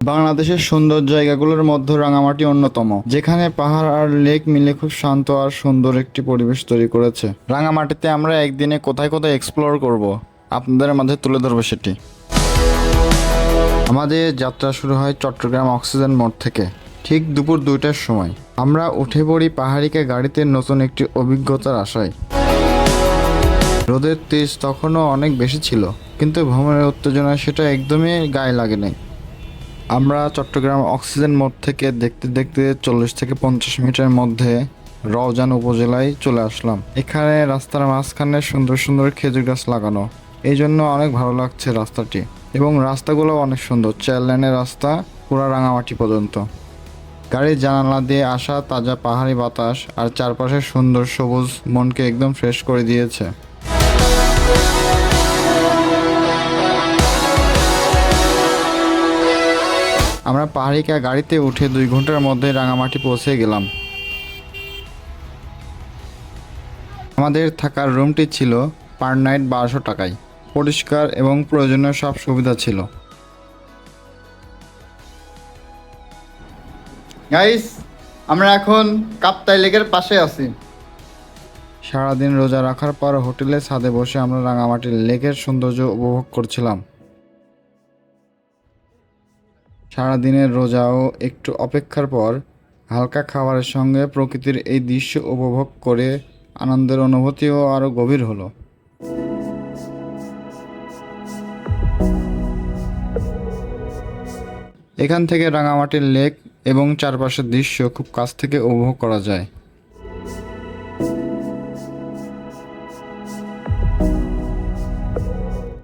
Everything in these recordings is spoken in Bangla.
বাংলাদেশের সুন্দর জায়গাগুলোর মধ্যে রাঙামাটি অন্যতম, যেখানে পাহাড় আর লেক মিলে খুব শান্ত আর সুন্দর একটি পরিবেশ তৈরি করেছে। রাঙামাটিতে আমরা একদিনে কোথায় কোথায় এক্সপ্লোর করব, আপনাদের মাঝে তুলে ধরবো সেটি। আমাদের যাত্রা শুরু হয় চট্টগ্রাম অক্সিজেন মোড় থেকে ঠিক দুপুর 2টার সময়। আমরা উঠে পড়ি পাহাড়িকে গাড়িতে, নতুন একটি অভিজ্ঞতার আশায়। রোদের তেজ তখনও অনেক বেশি ছিল, কিন্তু ভ্রমণের উত্তেজনায় সেটা একদমই গায়ে লাগে নাই। আমরা চট্টগ্রাম অক্সিজেন মোড় থেকে দেখতে দেখতে 40 থেকে 50 মিনিটের মধ্যে রওজান উপজেলায় চলে আসলাম। এখানে রাস্তার মাঝখানে সুন্দর সুন্দর খেজুর গাছ লাগানো, এই জন্য অনেক ভালো লাগছে রাস্তাটি। এবং রাস্তাগুলো অনেক সুন্দর, 4 লেনের রাস্তা পুরা রাঙামাটি পর্যন্ত। গাড়ির জানালা দিয়ে আসা তাজা পাহাড়ি বাতাস আর চারপাশে সুন্দর সবুজ মনকে একদম ফ্রেশ করে দিয়েছে। আমরা পাহাড়িকা গাড়িতে উঠে 2 ঘন্টার মধ্যে রাঙামাটি পৌঁছে গেলাম। আমাদের থাকার রুমটি ছিল পার নাইট 1200 টাকায়। পরিষ্কার এবং প্রয়োজনীয় সব সুবিধা ছিল। গাইস, আমরা এখন কাপ্তাই লেকের পাশে আছি। সারাদিন রোজা রাখার পর হোটেলে ছাদে বসে আমরা রাঙামাটির লেকের সৌন্দর্য উপভোগ করছিলাম। সারাদিনের রোজা ও একটু অপেক্ষার পর হালকা খাবারের সঙ্গে প্রকৃতির এই দৃশ্য উপভোগ করে আনন্দের অনুভূতিও আরও গভীর হলো। এখান থেকে রাঙামাটির লেক এবং চারপাশের দৃশ্য খুব কাছ থেকে উপভোগ করা যায়।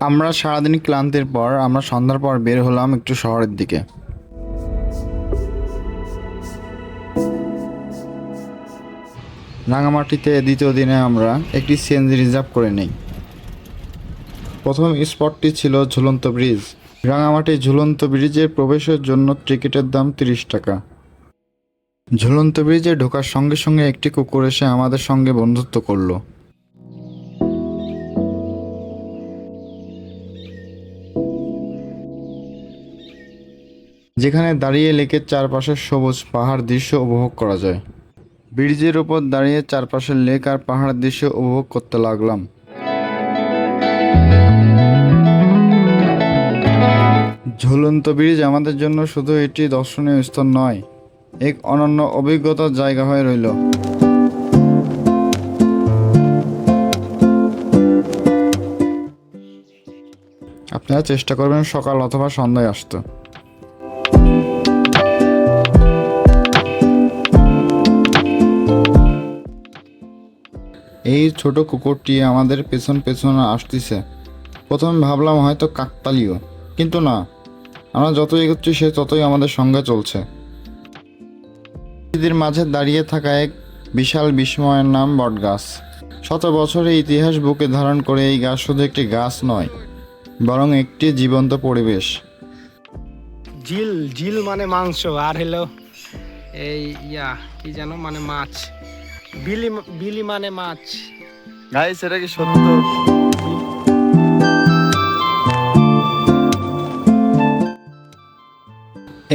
আমরা সারাদিন ক্লান্তির পর আমরা সন্ধ্যার পর বের হলাম একটু শহরের দিকে। রাঙামাটিতে দ্বিতীয় দিনে আমরা একটি সিএনজি রিজার্ভ করে নেই। প্রথম স্পটটি ছিল ঝুলন্ত ব্রিজ। রাঙামাটি ঝুলন্ত ব্রিজে প্রবেশের জন্য টিকিটের দাম 30 টাকা। ঝুলন্ত ব্রিজে ঢোকার সঙ্গে সঙ্গে একটি কুকুর এসে আমাদের সঙ্গে বন্ধুত্ব করলো। যেখানে দাঁড়িয়ে লেকের চারপাশের সবুজ পাহাড় দৃশ্য উপভোগ করা যায়। ব্রিজের উপর দাঁড়িয়ে চারপাশের লেক আর পাহাড় দৃশ্য উপভোগ করতে লাগলাম। ঝুলন্ত ব্রিজ আমাদের জন্য শুধু এটি দর্শনীয় স্থান নয়, এক অনন্য অভিজ্ঞতার জায়গা হয়ে রইল। আপনারা চেষ্টা করবেন সকাল অথবা সন্ধ্যায় আসতে। এই ছোট কুকুরটি আমাদের পেছন পেছন আসতেছে। প্রথমে ভাবলাম হয়তো কাকতালীয়, কিন্তু না, আমরা যত এগোচ্ছি সে ততই আমাদের সঙ্গে চলছে। এদের মাঝে দাঁড়িয়ে থাকা এক বিশাল বিস্ময়ের নাম বটগাছ। শত বছরের ইতিহাস বুকে ধারণ করে এই গাছ শুধু একটি গাছ নয়, বরং একটি জীবন্ত পরিবেশ। জিল জিল মানে মাংস, আর হলো এই কি জানো মানে মাছ। বিলি বিলি মানে মাছ। গাইস, এটা কি সত্য?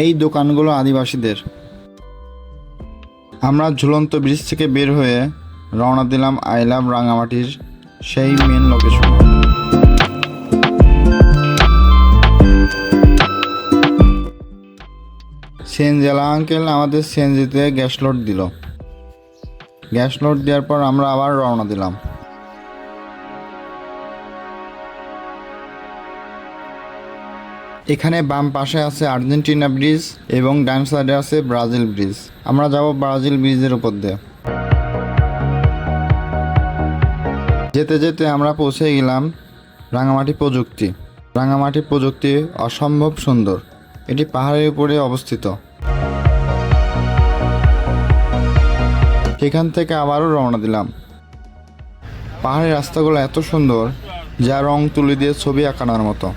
এই দোকানগুলো আদিবাসীদের। আমরা ঝুলন্ত ব্রিজ থেকে বের হয়ে রওনা দিলাম আই লাভ রাঙামাটির সেই মেন লোকেশন। সিএনজিওয়ালা আঙ্কেল আমাদের সিএনজিতে গ্যাস লোড দিল। গ্যাস লোড দেওয়ার পর আমরা আবার রওনা দিলাম। এখানে বাম পাশে আছে আর্জেন্টিনা ব্রিজ এবং ডান সাইডে আছে ব্রাজিল ব্রিজ। আমরা যাব ব্রাজিল ব্রিজের উপর দিয়ে। যেতে যেতে আমরা পৌঁছে গেলাম রাঙামাটি প্রযুক্তি। রাঙামাটি প্রযুক্তি অসম্ভব সুন্দর, এটি পাহাড়ের উপরে অবস্থিত। সেখান থেকে আবারও রওনা দিলাম। পাহাড়ের রাস্তাগুলো এত সুন্দর যা রং তুলি দিয়ে ছবি আঁকানোর মতো।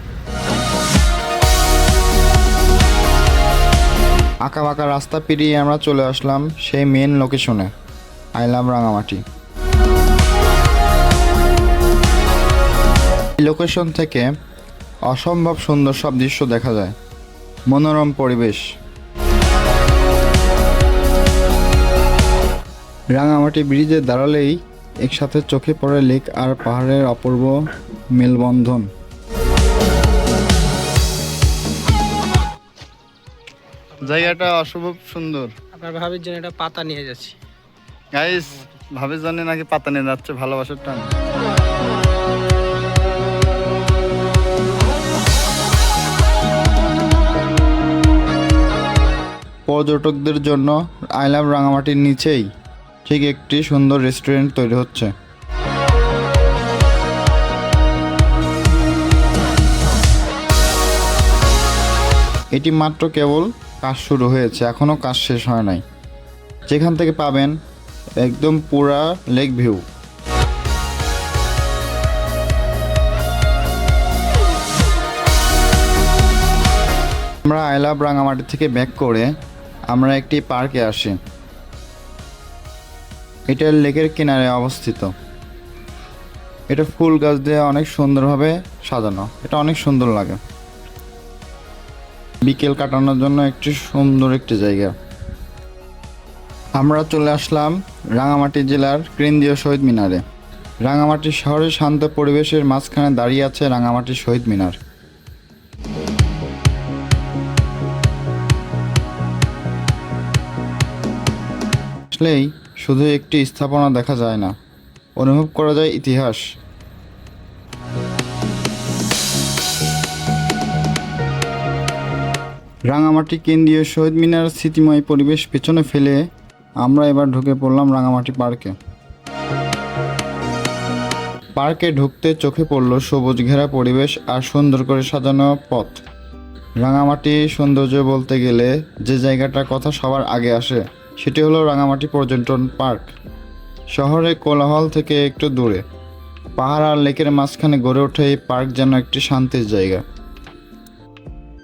আঁকা বাঁকা রাস্তা পেরিয়ে আমরা চলে আসলাম সেই মেন লোকেশনে, আই লাভ রাঙামাটি। এই লোকেশন থেকে অসম্ভব সুন্দর সব দৃশ্য দেখা যায়। মনোরম পরিবেশ। রাঙামাটি ব্রিজে দাঁড়ালেই একসাথে চোখে পড়ে লেক আর পাহাড়ের অপূর্ব মেলবন্ধন। জায়গাটা অসম্ভব সুন্দর। আপনার ভাবির জন্য একটা পাতা নিয়ে যাচ্ছি। গাইস, ভাবে জানে নাকি পাতা নিয়ে যাচ্ছে, ভালোবাসার টান। পর্যটকদের জন্য আই লাভ রাঙামাটির নিচেই ঠিক একটি সুন্দর রেস্টুরেন্ট তৈরি হচ্ছে। এটি মাত্র কেবল কাজ শুরু হয়েছে, এখনও কাজ শেষ হয় নাই। যেখান থেকে পাবেন একদম পুরা লেক ভিউ। আমরা আই লাভ রাঙামাটি থেকে ব্যাক করে আমরা একটি পার্কে আসি। এটা লেকের কিনারে অবস্থিত। এটা ফুল গাছ দিয়ে অনেক সুন্দরভাবে সাজানো, এটা অনেক সুন্দর লাগে। বিকেল কাটানোর জন্য একটি সুন্দর একটি জায়গা। আমরা চলে আসলাম রাঙামাটি জেলার কেন্দ্রীয় শহীদ মিনারে। রাঙামাটি শহরের শান্ত পরিবেশের মাঝখানে দাঁড়িয়ে আছে রাঙামাটি শহীদ মিনার। আসলেই শুধু একটি স্থাপনা দেখা যায় না, অনুভব করা যায় ইতিহাস। রাঙামাটি কেন্দ্রীয় শহীদ মিনার স্মৃতিময় পরিবেশ পেছনে ফেলে আমরা এবার ঢুকে পড়লাম রাঙামাটি পার্কে। পার্কে ঢুকতে চোখে পড়ল সবুজ ঘেরা পরিবেশ আর সুন্দর করে সাজানো পথ। রাঙামাটি সৌন্দর্য বলতে গেলে যে জায়গাটার কথা সবার আগে আসে সেটি হলো রাঙামাটি পর্যটন পার্ক। শহরের কোলাহল থেকে একটু দূরে পাহাড় আর লেকের মাঝখানে গড়ে ওঠে এই পার্ক যেন একটি শান্তির জায়গা।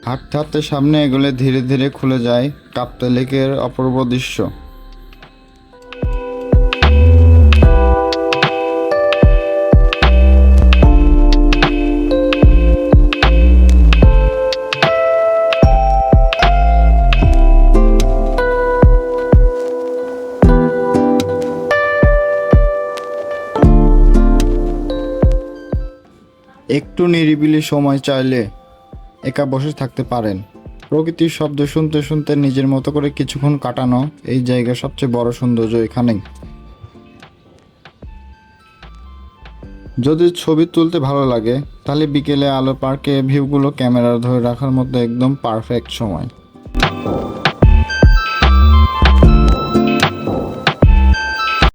হাঁটতে হাঁটতে সামনে এগোলে ধীরে ধীরে খুলে যায় কাপ্তাই লেকের অপূর্ব দৃশ্য। একটু নিরিবিলি সময় চাইলে একা বসে থাকতে পারেন। প্রকৃতির শব্দ শুনতে শুনতে নিজের মতো করে কিছুক্ষণ কাটানো এই জায়গার সবচেয়ে বড় সৌন্দর্য এখানেই। যদি ছবি তুলতে ভালো লাগে তাহলে বিকেলে আলো পার্কে ভিউগুলো ক্যামেরা ধরে রাখার মতো একদম পারফেক্ট সময়।